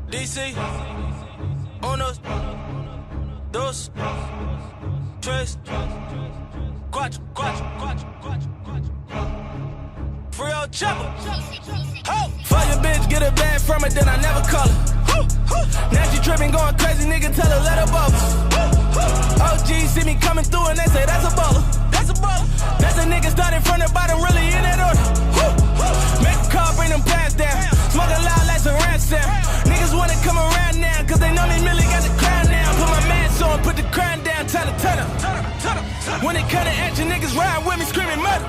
DC, uno, dos, tres, cuatro. Free old chopper. Fuck your bitch, get a bag from it, then I never call her. Now she trippin', going crazy, nigga, tell her let her bubble. OG see me coming through and they say that's a baller. That's a baller. That's a nigga starting from the bottom, really in that order. Make a call, bring them pants down. Smoking loud like some ransom. Niggas wanna come around now, cause they know me really got the crown now. Put my mask on, put the crown down, turn up. When it come to action, niggas ride with me screaming murder.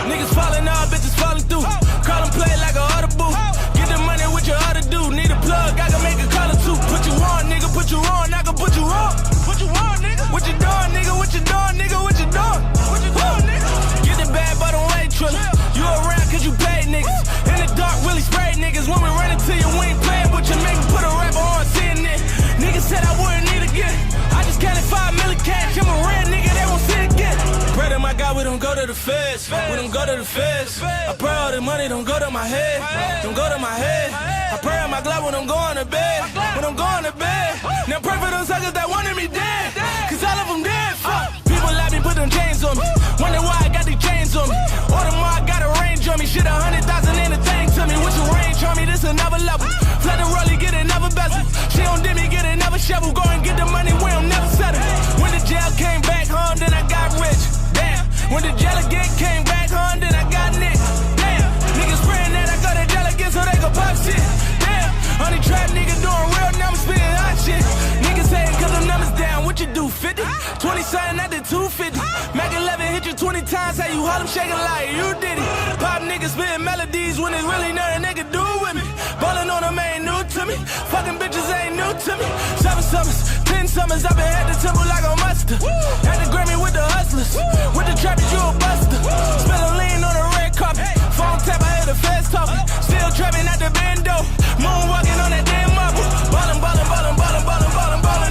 Niggas falling off, bitches falling through. Call them play like a audible. Get the money with your other dude. Need a plug, I can make a call or two. Put you on, nigga, put you on, I can put you on. Put you on, nigga. What you doing, nigga? What you doing, nigga? What you doing? What you doing, nigga? Get the bad by the way, Triller. You around cause you paid niggas. In the dark, really spray niggas. When we run into you, we ain't playing with you. Make me put a rapper on CNN. Niggas said I wouldn't need again. I just counted 5 million cash. I'm a real nigga, they won't see it again. Pray to my God, we don't go to the feds. We don't go to the feds. I pray all the money don't go to my head. Don't go to my head. I pray on my glove when I'm going to bed. When I'm going to bed. Now pray for those suckers that wanted me dead. Cause all of them dead, fuck. People like me, put them chains on me. Wonder why I got these chains on me. Or tomorrow I got a range on me. Shit, 100,000 ain't a thing to me. With your range on me, this another level. Flood the rollie, get another bezel. She don't dip me, get another shovel. Go and get the money, we don't never settle. When the jail came back home, then I got rich. Damn. When the jail again came back home, then I got nicked. Damn. Niggas praying that I go to jail again so they can pop shit. Damn. Only trap nigga doing real numbers, spitting hot shit. Niggas saying cause the numbers down, what you do, 50? 20 something at the 250. Mac 11 hit you 20 times, how you hold them shaking like you did it. Pop niggas spitting melodies when it's really nothing they can do with me. Ballin' on them ain't new to me. Fucking bitches ain't new to me. 7 summers, 10 summers, I've been at the temple like a mustard. At the Grammy with the hustlers. With the trappers, you a buster. Spillin' lean on the red carpet. Phone tap, I hear the feds talking. Still trapping at the bando. Moonwalking on that damn marble. Ballin'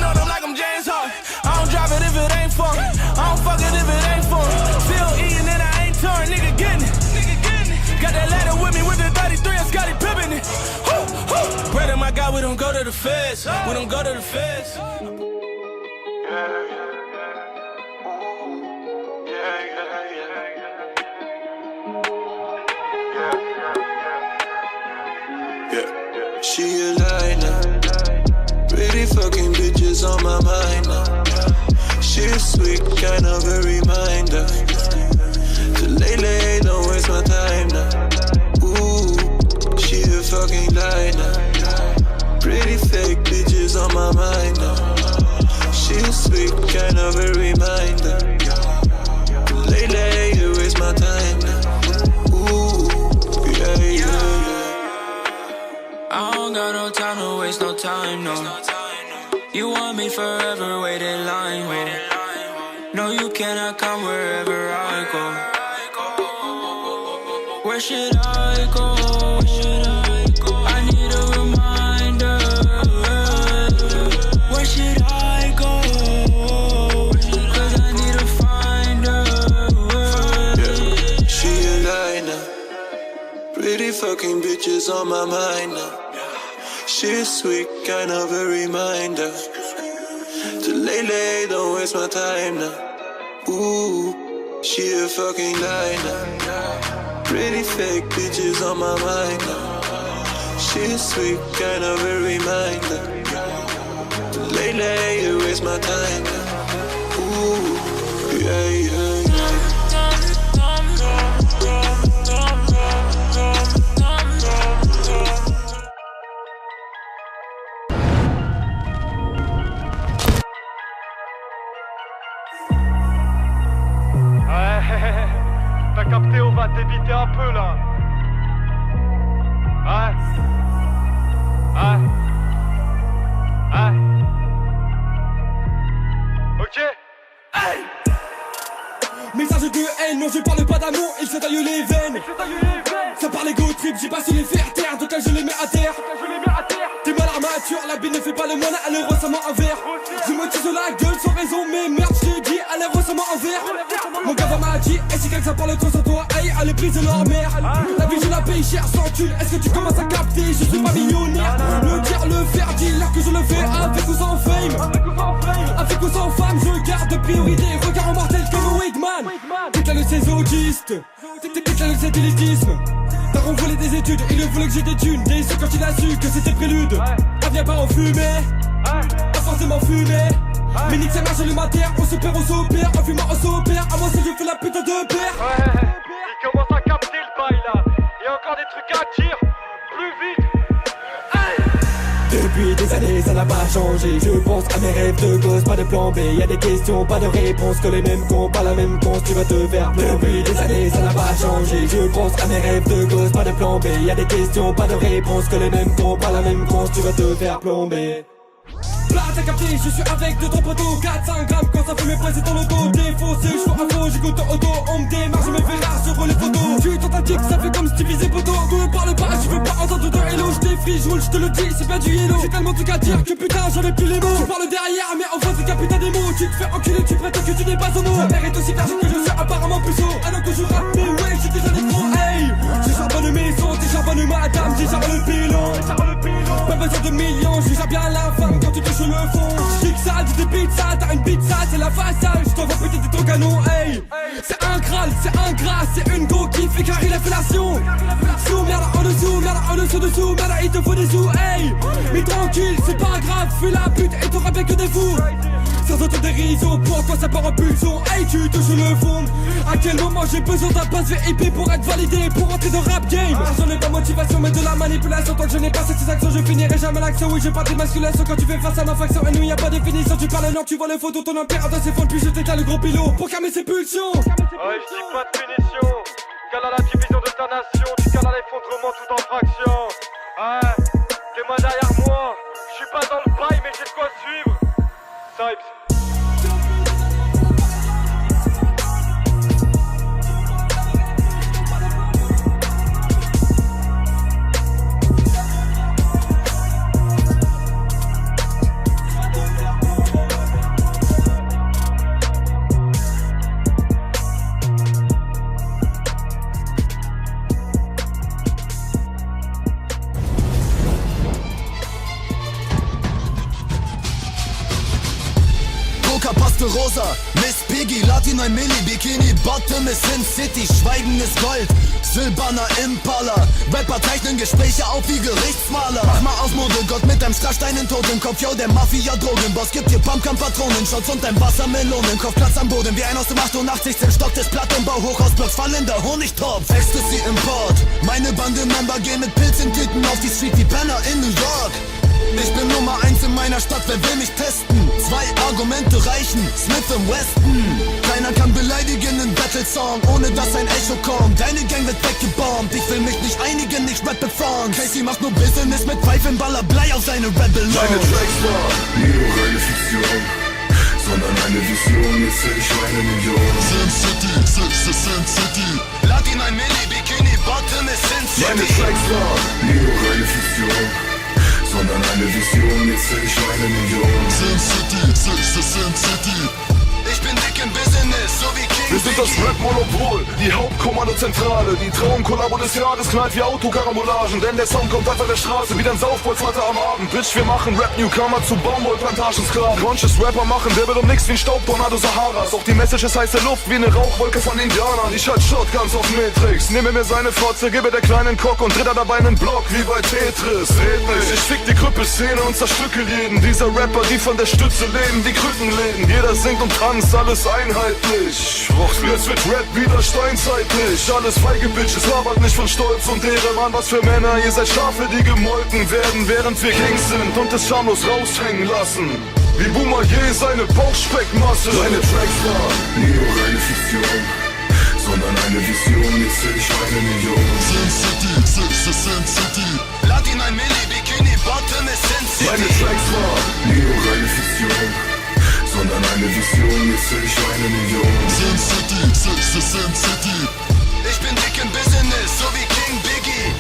on them like I'm James Harden. I don't drive it if it ain't for me. I don't fuck it if it ain't for me. Still eating and I ain't torn, nigga getting it. Got that ladder with me with the 33 and Scottie Pippen it. Pray to my God, we don't go to the feds. We don't go to the feds. She a lie now. Pretty fucking bitches on my mind now. She's sweet, kind of a reminder. So lately, don't waste my time now. Ooh, she a fucking lie now. Pretty fake bitches on my mind now. She's sweet, kind of a reminder. So lately, you waste my time now. Ooh, yeah. I don't got no time to waste no time, no. You want me forever, wait in line, no, you cannot come wherever I go. Where should I go? I need a reminder. Where should I go? Cause I need to find her. Yeah. She a lie now. Pretty fucking bitches on my mind now. She's sweet, kind of a reminder. To lately, don't waste my time now. Ooh, she a fucking lie now. Pretty fake bitches on my mind now. She's sweet, kind of a reminder. To lately, you waste my time now. Ooh, yeah. T'as capté, on va t'éviter un peu là. Ok. Hey. Message de haine, non je parle pas d'amour, il se taille les veines. Ça parle go trip, j'ai pas su les faire taire, donc là je les mets à terre. T'es mal armature, la bille ne fait pas le malin, elle est récemment un verre. Je me tire sur la gueule sans raison, mais merde je te dis, elle est récemment un verre. Mon gars m'a dit, et si quelqu'un parle trop sur toi, hey, allez brisent leur mère. La vie je la paye cher sans thune. Est-ce que tu commences à capter? Je suis pas millionnaire. Le dire, le faire, dis-leur que je le fais avec ou sans fame. Avec ou sans femme, je garde de priorité. Regard en mortel comme Wakeman. T'es le ces autistes. T'es le cet élitisme. T'as renvolé des études, il voulait que j'ai des thunes. Déçu quand il a su que c'était prélude. Ah viens pas en fumer, pas forcément fumer. Mais nique sa mère, j'allume ma terre, on se perd, on s'opère. En fumant, on s'opère, à moi si je fais la putain de père. Il commence à capter le bail là. Il y a encore des trucs à dire. Plus vite. Depuis des années ça n'a pas changé. Je pense à mes rêves de gosse, pas de plan B. Y'a des questions, pas de réponse. Que les mêmes cons, pas la même cons, tu vas te faire pleurer. Depuis des années ça n'a pas changé. Je pense à mes rêves de gosse, pas de plan B. Y'a des questions, pas de réponse. Que les mêmes cons, pas la même cons, tu vas te faire plomber. Là t'as capté, je suis avec de ton poteau. 4-5 grammes quand ça fait mes presses dans le dos. Défoncé, je fais un faux, j'écoute en auto. On me démarre, je me fais rare sur les photos. Tu tentative, ça fait comme Stevie et Poto. Ne parle pas, je veux pas entendre de hello. Je défie, je roule, je te le dis, c'est pas du hello. J'ai tellement de trucs à dire que putain j'en ai plus les mots. Tu parles derrière, mais en face c'est qu'un putain des mots. Tu te fais enculer, tu prétends que tu n'es pas homo. La mère est aussi vergine que je suis apparemment plus haut. Alors que je rappe, mais ouais, j'ai déjà des gros, hey. J'ai charbonne maison, j'ai charbonne madame, j'ai charbonne le pilon. Pas besoin de millions, je gère bien la femme quand tu touches le fond. J'dis ça, dis des pizzas, t'as une pizza, c'est la façade. J't'envoie peut-être des ton canon, hey. C'est un Graal, c'est un gras, c'est une go qui fait carrer la fellation. Sous, merde en dessous, merde il te faut des sous, hey. Mais tranquille, c'est pas grave, fais la pute et t'auras bien que des fous. Sans autodérision, pourquoi ça part en pulsion, hey tu touches le fond. À quel moment j'ai besoin d'un pass VIP pour être validé, pour entrer dans rap game. J'en ai pas motivation mais de la manipulation. Tant que je n'ai pas ces actions, je finirai jamais l'action. Oui j'ai pas d'émasculation quand tu fais face à ma faction. Et nous y a pas de définition, tu parles non, tu vois le photo, ton impérateur c'est fond. Puis je t'éteins le gros pilot pour calmer ses pulsions. Ouais, je dis pas de punition. Cale à la division de ta nation, tu cales à l'effondrement tout en fraction. Ouais, t'es moi derrière moi. Je suis pas dans le bail mais j'ai de quoi suivre. Types. Paste rosa, Miss Piggy, Latin 1 Milli, Bikini, Bottom ist Sin City, Schweigen ist Gold, silberner Impala, Rapper zeichnen Gespräche auf wie Gerichtsmaler. Mach mal auf Modegott mit deinem Strassstein in Tod im Kopf, yo, der Mafia-Drogenboss gibt dir Pumpgun-Patronen, Shots und dein Wassermelonen, Kopfplatz am Boden, wie ein aus dem 88. Stock des Plattenbau, Hochhausblocks, fallender Honigtopf, Ecstasy Import, meine Bande-Member gehen mit Pilzentüten auf die Street wie Penner in New York. Ich bin Nummer 1 in meiner Stadt, wer will mich testen? 2 Argumente reichen, Smith im Westen. Keiner kann beleidigen in Battle-Song, ohne dass ein Echo kommt. Deine Gang wird weggebombt, ich will mich nicht einigen, ich rappe Fonds. Casey macht nur Business mit Pfeifen, baller Blei auf seine Rebel. Meine Tracks war nie nur reine Fiktion, sondern eine Vision, jetzt zähl ich meine Million. Sin City, Sin City. Latin 1 Milli, Bikini, Bottom ist Sin City. Meine Tracks war nie nur reine Fiktion, sondern eine Vision, jetzt zähl ich meine Million. Sin City, Sin City. Ich bin dick im Business, so wie King. Wir sind das Rap-Monopol, die Hauptkommandozentrale. Die Traumkollabo des Jahres knallt wie Autokarambolagen. Denn der Sound kommt einfach der Straße, wie dein Saufbolzvater am Abend. Bitch, wir machen Rap-Newcomer zu Baumwollplantagen-Sklaven. Conscious Rapper machen Wirbel um nix wie ein Staubtornado Saharas. Auch die Message ist heiße Luft wie eine Rauchwolke von Indianern. Ich halt Shotguns auf Matrix, nehme mir seine Fotze, gebe der kleinen Cock und dritter dabei einen Block wie bei Tetris. Red nicht, ich fick die Krüppelszene und zerstückel jeden. Dieser Rapper, die von der Stütze leben, die Krückenläden. Jeder singt und tanzt, alles einheitlich. Jetzt wird Rap wieder steinzeitlich. Alles feige Bitches, labert nicht von Stolz und Ehre. Mann, was für Männer, ihr seid Schafe, die gemolken werden, während wir Kings sind und es schamlos raushängen lassen. Wie Boumaier seine Bauchspeckmasse. Deine Tracks waren nie nur reine Fiktion, sondern eine Vision, jetzt zähl ich meine Million. Sin City, Sin City. Latin 1 Milli, Bikini, Bottom ist Sin City. Meine Tracks waren nie nur reine Fiktion, sondern eine Vision, jetzt zähl ich meine Million. Sin City, Sin City. Ich bin dick im Business, so wie King Biggie.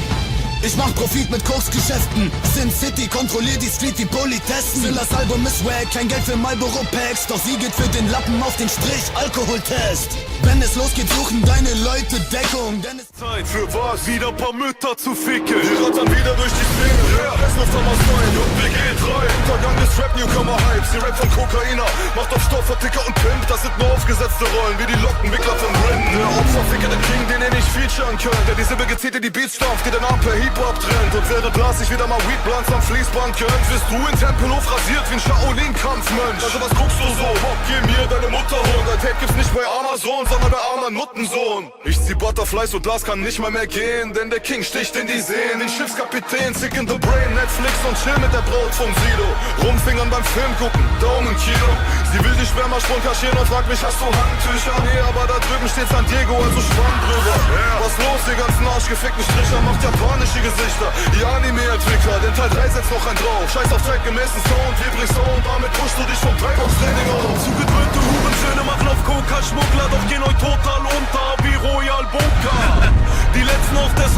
Ich mach Profit mit Koksgeschäften. Sin City, kontrollier die Street wie Politessen. Zillers Album ist wack, kein Geld für Marlboro Packs. Doch sie geht für den Lappen auf den Strich, Alkoholtest. Wenn es losgeht, suchen deine Leute Deckung. Denn es Zeit für was? Wieder paar Mütter zu ficken. Wir rattern wieder durch die Szene. Yeah. Es läuft Thomas Wein und WG3. Untergang des Rap-Newcomer-Hypes. Die Rap von Kokainer macht auf Stoffer, Ticker und Pimp. Das sind nur aufgesetzte Rollen, wie die Lockenwickler von Rin. Der Opferficker, der King, den ihr nicht featuren könnt. Der die Silbe gezählt in die Beats stampft, die den Arm per Hip-Hop trennt. Und während Blas sich wieder mal Weed-Blunts am Fließband gönnt, wirst du in Tempelhof rasiert wie ein Shaolin-Kampfmönch. Also was guckst du so? Bock, geh mir deine Mutter holen. Dein Tape gibt's nicht bei Amazon, sondern bei armer Nuttensohn. Ich zieh Butterflies und Glas kann nicht mal mehr gehen, denn der King sticht in die Seen. Den Schiffskapitän, sick in the brain, Netflix und chill mit der Braut vom Sido. Rumfingern beim Film gucken, Daumen Kilo. Sie will die Spermasprung kaschieren und fragt mich, hast du Handtücher? Nee, aber da drüben steht San Diego, also schwamm drüber. Was los, die ganzen arschgefickten Stricher, macht japanische Gesichter. Die Anime-Entwickler, denn Teil 3 setzt noch ein drauf. Scheiß auf zeitgemäßen Sound, Vibrisson, und damit pushst du dich vom Dreibox-Training auf. Zugedröhnte Hurensöhne machen auf Coca-Schmuggler, doch gehen euch total unter wie Royal Boca. Die letzten auf der Seite.